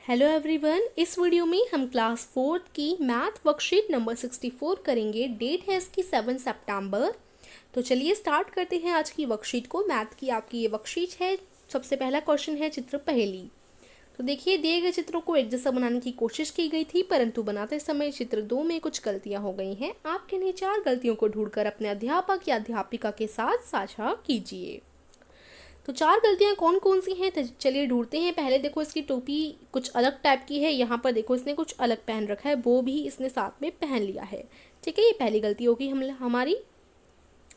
Hello everyone, इस video में हम क्लास 4th की मैथ वर्कशीट नंबर 64 करेंगे। डेट है इसकी 7 सितंबर। तो चलिए स्टार्ट करते हैं आज की वर्कशीट को। मैथ की आपकी ये वर्कशीट है। सबसे पहला क्वेश्चन है चित्र पहेली। तो देखिए, दिए गए चित्रों को एक जैसा बनाने की कोशिश की गई थी, परंतु बनाते समय चित्र 2 में कुछ गलतियां हो गई हैं। आप किन्हीं 4 गलतियों को ढूंढकर अपने अध्यापक या अध्यापिका के साथ साझा कीजिए। तो 4 गलतियां कौन कौन सी हैं, तो चलिए ढूंढते हैं। पहले देखो, इसकी टोपी कुछ अलग टाइप की है। यहाँ पर देखो, इसने कुछ अलग पहन रखा है, वो भी इसने साथ में पहन लिया है। ठीक है, ये पहली गलती होगी हमारी।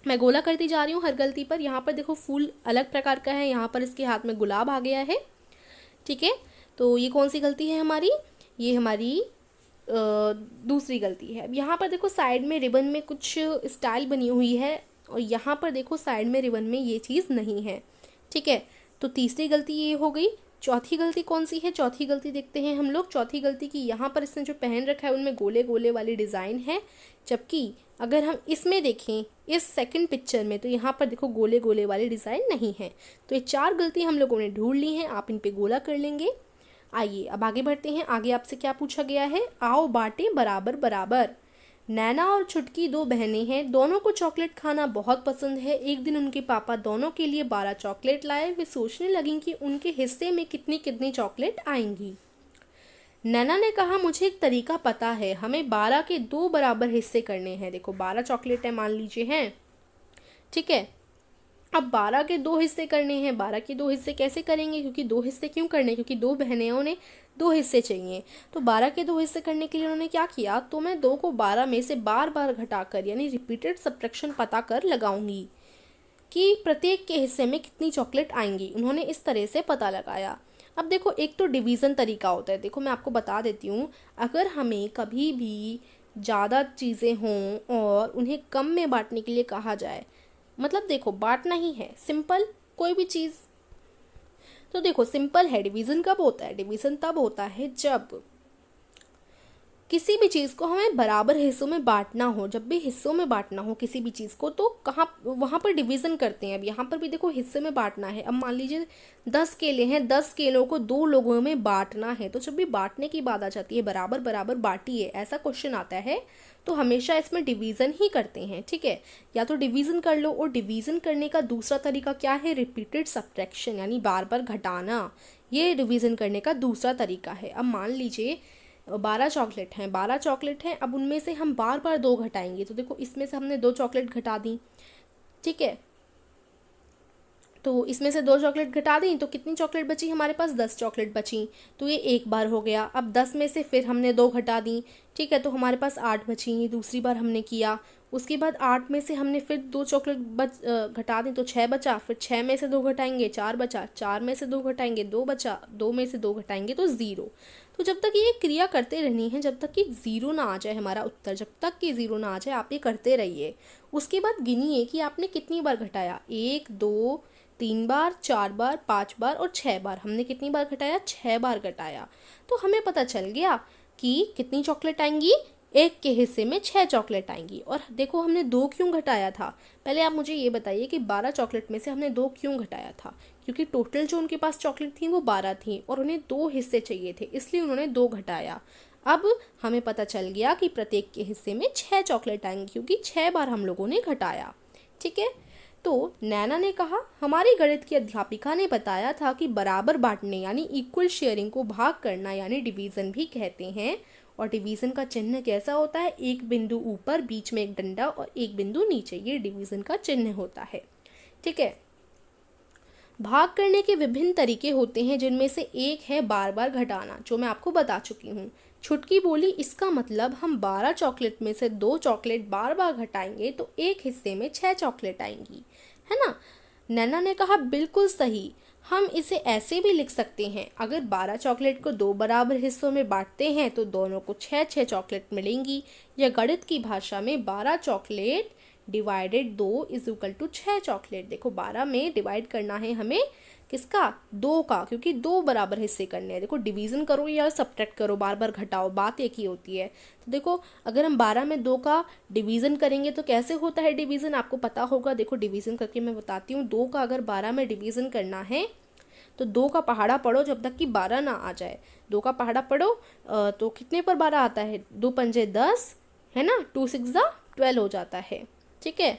मैं गोला करती जा रही हूँ हर गलती पर। यहाँ पर देखो, फूल अलग प्रकार का है, यहाँ पर इसके हाथ में गुलाब आ गया है। ठीक है, तो ये कौन सी गलती है हमारी? ये हमारी दूसरी गलती है। यहाँ पर देखो, साइड में रिबन में कुछ स्टाइल बनी हुई है, और यहाँ पर देखो साइड में रिबन में ये चीज़ नहीं है। ठीक है, तो तीसरी गलती ये हो गई। चौथी गलती कौन सी है? चौथी गलती देखते हैं हम लोग। चौथी गलती की, यहाँ पर इसने जो पहन रखा है उनमें गोले गोले वाली डिज़ाइन है, जबकि अगर हम इसमें देखें, इस सेकंड पिक्चर में, तो यहाँ पर देखो गोले गोले वाली डिज़ाइन नहीं है। तो ये 4 गलती हम लोगों ने ढूंढ ली हैं। आप इन पे गोला कर लेंगे। आइए अब आगे बढ़ते हैं। आगे आपसे क्या पूछा गया है? आओ बांटे बराबर बराबर। नैना और छुटकी 2 बहनें हैं। दोनों को चॉकलेट खाना बहुत पसंद है। एक दिन उनके पापा दोनों के लिए 12 चॉकलेट लाए। वे सोचने लगीं कि उनके हिस्से में कितनी कितनी चॉकलेट आएंगी। नैना ने कहा, मुझे एक तरीका पता है, हमें 12 के 2 बराबर हिस्से करने हैं। देखो 12 चॉकलेट है मान लीजिए हैं। ठीक है, अब 12 के 2 हिस्से करने हैं। 12 के 2 हिस्से कैसे करेंगे? क्योंकि 2 हिस्से क्यों करने? क्योंकि 2 बहनें ने 2 हिस्से चाहिए। तो 12 के 2 हिस्से करने के लिए उन्होंने क्या किया? तो मैं 2 को 12 में से बार बार घटाकर, यानी रिपीटेड सब्ट्रैक्शन पता कर लगाऊंगी कि प्रत्येक के हिस्से में कितनी चॉकलेट आएंगी। उन्होंने इस तरह से पता लगाया। अब देखो, एक तो डिवीज़न तरीका होता है। देखो मैं आपको बता देती हूँ, अगर हमें कभी भी ज़्यादा चीज़ें हों और उन्हें कम में बांटने के लिए कहा जाए, मतलब देखो बांटना ही है, सिंपल कोई भी चीज़, तो देखो सिंपल है। डिवीज़न कब होता है? डिवीज़न तब होता है जब किसी भी चीज़ को हमें बराबर हिस्सों में बांटना हो। जब भी हिस्सों में बांटना हो किसी भी चीज़ को, तो कहाँ वहाँ पर डिवीज़न करते हैं। अब यहाँ पर भी देखो हिस्से में बांटना है। अब मान लीजिए 10 केले हैं, 10 केलों को 2 लोगों में बांटना है। तो जब भी बांटने की बात आ जाती है, बराबर बराबर बांटिए, ऐसा क्वेश्चन आता है, तो हमेशा इसमें डिवीज़न ही करते हैं। ठीक है, या तो डिवीज़न कर लो, और डिवीज़न करने का दूसरा तरीका क्या है? रिपीटेड सब्ट्रैक्शन, यानी बार बार घटाना। ये डिवीज़न करने का दूसरा तरीका है। अब मान लीजिए 12 चॉकलेट हैं, 12 चॉकलेट हैं। अब उनमें से हम बार बार 2 घटाएंगे। तो देखो इसमें से हमने 2 चॉकलेट घटा दी। ठीक है, तो इसमें से 2 चॉकलेट घटा दी, तो कितनी चॉकलेट बची हमारे पास? 10 चॉकलेट बची। तो ये एक बार हो गया। अब 10 में से फिर हमने 2 घटा दी। ठीक है, तो हमारे पास 8 बची। ये दूसरी बार हमने किया। उसके बाद 8 में से हमने फिर 2 चॉकलेट घटा दी, तो 6 बचा। फिर 6 में से 2 घटाएंगे, 4 बचा। 4 में से 2 घटाएंगे, 2 बचा। 2 में से 2 घटाएंगे तो 0। तो जब तक ये क्रिया करते रहनी है, जब तक कि 0 ना आ जाए हमारा उत्तर, जब तक कि 0 ना आ जाए आप ये करते रहिए। उसके बाद गिनिए कि आपने कितनी बार घटाया। 1 2 3 बार, 4 बार, 5 बार और 6 बार। हमने कितनी बार घटाया? 6 बार घटाया। तो हमें पता चल गया कि कितनी चॉकलेट आएंगी। एक के हिस्से में 6 चॉकलेट आएंगी। और देखो हमने 2 क्यों घटाया था? पहले आप मुझे ये बताइए कि 12 चॉकलेट में से हमने 2 क्यों घटाया था? क्योंकि टोटल जो उनके पास चॉकलेट थी वो 12 थी, और उन्हें 2 हिस्से चाहिए थे, इसलिए उन्होंने 2 घटाया। अब हमें पता चल गया कि प्रत्येक के हिस्से में 6 चॉकलेट आएंगी, क्योंकि 6 बार हम लोगों ने घटाया। ठीक है, तो नैना ने कहा, हमारी गणित की अध्यापिका ने बताया था कि बराबर बांटने यानी इक्वल शेयरिंग को भाग करना यानी डिवीज़न भी कहते हैं। और डिवीज़न का चिन्ह कैसा होता है? एक बिंदु ऊपर, बीच में एक डंडा और एक बिंदु नीचे, ये डिवीज़न का चिन्ह होता है। ठीक है, भाग करने के विभिन्न तरीके होते हैं, जिनमें से एक है बार बार घटाना, जो मैं आपको बता चुकी हूँ। छुटकी बोली, इसका मतलब हम 12 चॉकलेट में से 2 चॉकलेट बार बार घटाएंगे तो एक हिस्से में 6 चॉकलेट आएंगी, है ना? नैना ने कहा, बिल्कुल सही। हम इसे ऐसे भी लिख सकते हैं, अगर 12 चॉकलेट को 2 बराबर हिस्सों में बांटते हैं तो दोनों को 6 चॉकलेट मिलेंगी। या गणित की भाषा में 12 chocolate divided 2 is equal to 6 chocolate. देखो 12 में डिवाइड करना है हमें किसका? 2 का, क्योंकि 2 बराबर हिस्से करने हैं। देखो डिवीज़न करो या सब्ट्रैक्ट करो, बार बार घटाओ, बात एक ही होती है। तो देखो अगर हम 12 में 2 का डिवीज़न करेंगे तो कैसे होता है डिवीज़न, आपको पता होगा। देखो डिवीज़न करके मैं बताती हूँ। 2 का अगर 12 में डिवीज़न करना है तो 2 का पहाड़ा पढ़ो जब तक कि 12 ना आ जाए। 2 का पहाड़ा पढ़ो तो कितने पर 12 आता है, 2 पंजे 10 है ना, 2 6 12 हो जाता है। ठीक है,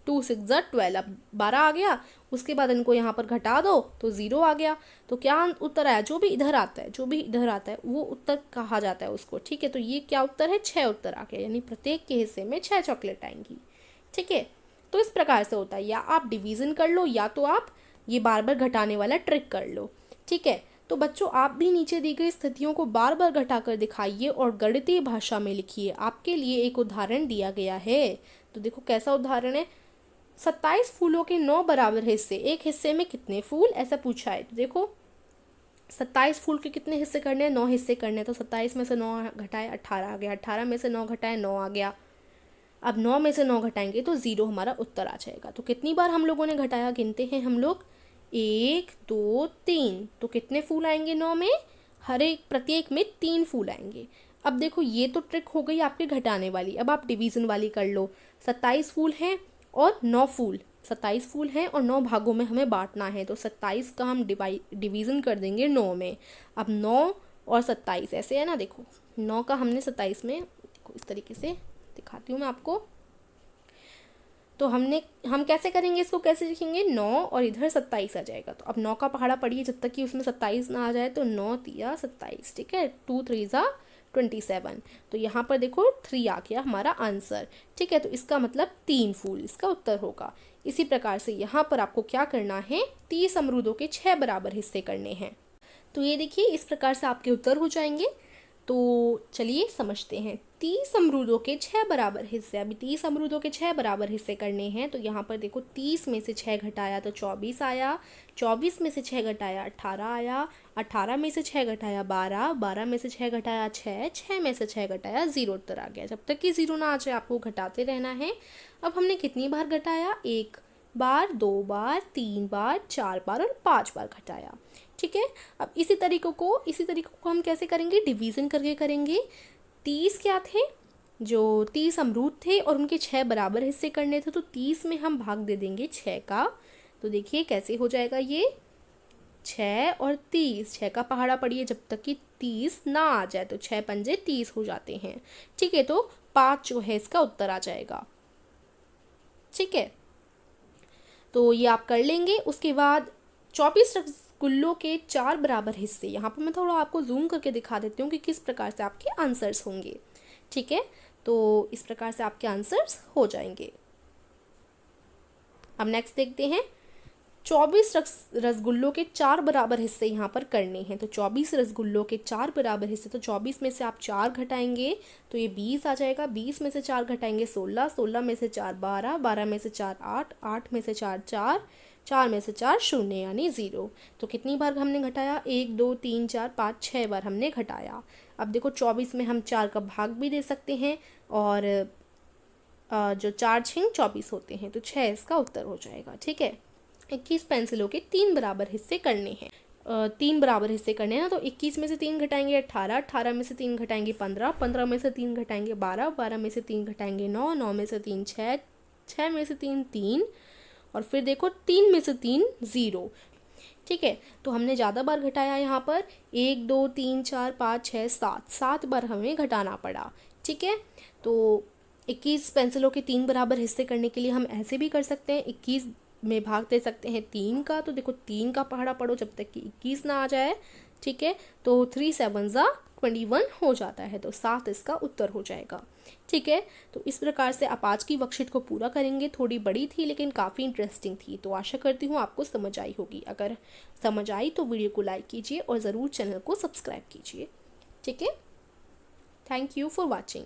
2 6 12, अब 12 आ गया, उसके बाद इनको यहाँ पर घटा दो तो 0 आ गया। तो क्या उत्तर आया, जो भी इधर आता है, जो भी इधर आता है वो उत्तर कहा जाता है उसको। ठीक है, तो ये क्या उत्तर है, 6 उत्तर आ गया, यानी प्रत्येक के हिस्से में 6 चॉकलेट आएंगी। ठीक है, तो इस प्रकार से होता है, या आप डिवीजन कर लो या तो आप ये बार बार घटाने वाला ट्रिक कर लो। ठीक है, तो बच्चों आप भी नीचे दी गई स्थितियों को बार बार घटाकर दिखाइए और गणितीय भाषा में लिखिए। आपके लिए एक उदाहरण दिया गया है, तो देखो कैसा उदाहरण है। 27 फूलों के 9 बराबर हिस्से, एक हिस्से में कितने फूल, ऐसा पूछा है। तो देखो 27 फूल के कितने हिस्से करने हैं, 9 हिस्से करने हैं। तो 27 में से 9 घटाए 18 आ गया, 18 में से 9 घटाए 9 आ गया। अब 9 में से 9 घटाएंगे तो 0 हमारा उत्तर आ जाएगा। तो कितनी बार हम लोगों ने घटाया, गिनते हैं हम लोग, 1 2 3। तो कितने फूल आएंगे 9 में, हर एक प्रत्येक में 3 फूल आएंगे। अब देखो ये तो ट्रिक हो गई आपके घटाने वाली, अब आप डिवीजन वाली कर लो। 27 फूल हैं और 9 फूल, 27 फूल हैं और 9 भागों में हमें बांटना है। तो 27 का हम डिवीजन कर देंगे 9 में। अब 9 और 27 ऐसे है ना, देखो 9 का हमने 27 में, देखो इस तरीके से दिखाती हूँ मैं आपको। तो हम कैसे करेंगे इसको, कैसे लिखेंगे, 9 और इधर 27 आ जाएगा। तो अब 9 का पहाड़ा पढ़िए जब तक कि उसमें 27 ना आ जाए। तो 9 3 27, ठीक है, 2 3 27। तो यहाँ पर देखो 3 आ गया हमारा आंसर। ठीक है, तो इसका मतलब 3 फूल इसका उत्तर होगा। इसी प्रकार से यहाँ पर आपको क्या करना है, 30 अमरूदों के 6 बराबर हिस्से करने हैं। तो ये देखिए इस प्रकार से आपके उत्तर हो जाएंगे। तो चलिए समझते हैं, 30 अमरूदों के 6 बराबर हिस्से, अभी 30 अमरूदों के 6 बराबर हिस्से करने हैं। तो यहाँ पर देखो 30 में से 6 घटाया तो 24 आया, 24 में से 6 घटाया 18 आया, 18 में से 6 घटाया 12, 12 में से 6 घटाया 6, 6 में से 6 घटाया 0 उत्तर आ गया। जब तक कि 0 ना आ जाए आपको घटाते रहना है। अब हमने कितनी बार घटाया, 1 बार, 2 बार, 3 बार, 4 बार और 5 बार घटाया। ठीक है, अब इसी तरीकों को हम कैसे करेंगे, डिवीजन करके करेंगे। 30 क्या थे, जो 30 अमरूद थे और उनके 6 बराबर हिस्से करने थे, तो 30 में हम भाग दे देंगे 6 का। तो देखिए कैसे हो जाएगा ये, 6 और 30, 6 का पहाड़ा पड़िए जब तक कि 30 ना आ जाए। तो 6 पंजे 30 हो जाते हैं। ठीक है, तो 5 जो है इसका उत्तर आ जाएगा। ठीक है, तो ये आप कर लेंगे। उसके बाद 24 रसगुल्लों के 4 बराबर हिस्से, यहाँ पर मैं थोड़ा आपको जूम करके दिखा देती हूँ कि किस प्रकार से आपके आंसर्स होंगे। ठीक है, तो इस प्रकार से आपके आंसर्स हो जाएंगे। अब नेक्स्ट देखते हैं, 24 रसगुल्लों के 4 बराबर हिस्से यहाँ पर करने हैं। तो 24 रसगुल्लों के 4 बराबर हिस्से, तो 24 में से आप 4 घटाएंगे तो ये 20 आ जाएगा, 20 में से 4 घटाएंगे 16, 16 में से 4 12, 12 में से 4 8, 8 में से 4 4, 4 में से 4 0 यानी 0। तो कितनी बार हमने घटाया, 1 2 3 4 5 6 बार हमने घटाया। अब देखो 24 में हम 4 का भाग भी दे सकते हैं और जो 4 6 24 होते हैं, तो 6 इसका उत्तर हो जाएगा। ठीक है, 21 पेंसिलों के 3 बराबर हिस्से करने हैं। 3 बराबर हिस्से करने हैं ना, तो 21 में से 3 घटाएंगे 18, 18 में से 3 घटाएंगे 15, 15 में से 3 घटाएंगे 12, 12 में से 3 घटाएंगे 9, 9 में से 3 6, 6 में से 3 3 और फिर देखो 3 में से 3 0। ठीक है, तो हमने ज़्यादा बार घटाया यहाँ पर, 1 2 3 4 5 6 7, 7 बार हमें घटाना पड़ा। ठीक है, तो 21 पेंसिलों के 3 बराबर हिस्से करने के लिए हम ऐसे भी कर सकते हैं, 21 में भाग दे सकते हैं 3 का। तो देखो 3 का पहाड़ा पढ़ो जब तक कि 21 ना आ जाए। ठीक है, तो 3 7 21 हो जाता है, तो 7 इसका उत्तर हो जाएगा। ठीक है, तो इस प्रकार से आप आज की वर्कशीट को पूरा करेंगे। थोड़ी बड़ी थी लेकिन काफ़ी इंटरेस्टिंग थी, तो आशा करती हूँ आपको समझ आई होगी। अगर समझ आई तो वीडियो को लाइक कीजिए और ज़रूर चैनल को सब्सक्राइब कीजिए। ठीक है, थैंक यू फॉर वॉचिंग।